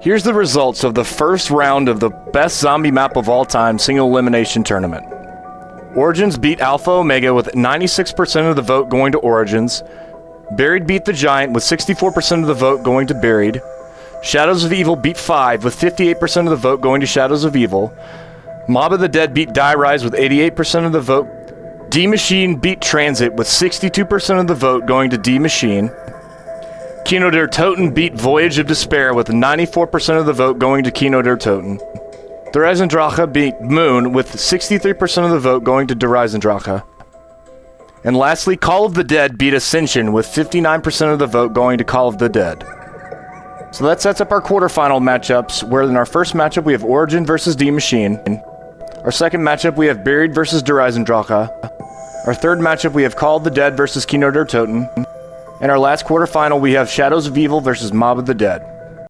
Here's the results of the first round of the best zombie map of all time single elimination tournament. Origins beat Alpha Omega with 96% of the vote going to Origins. Buried beat the Giant with 64% of the vote going to Buried. Shadows of Evil beat 5 with 58% of the vote going to Shadows of Evil. Mob of the Dead beat Die Rise with 88% of the vote. D Machine beat Transit with 62% of the vote going to D Machine. Kino der Toten beat Voyage of Despair with 94% of the vote going to Kino der Toten. Der Eisendrache beat Moon with 63% of the vote going to Der Eisendrache. And lastly, Call of the Dead beat Ascension with 59% of the vote going to Call of the Dead. So that sets up our quarterfinal matchups, where in our first matchup we have Origin versus D Machine. Our second matchup we have Buried versus Der Eisendrache. Our third matchup we have Call of the Dead versus Kino der Toten. And our last quarterfinal we have Shadows of Evil versus Mob of the Dead.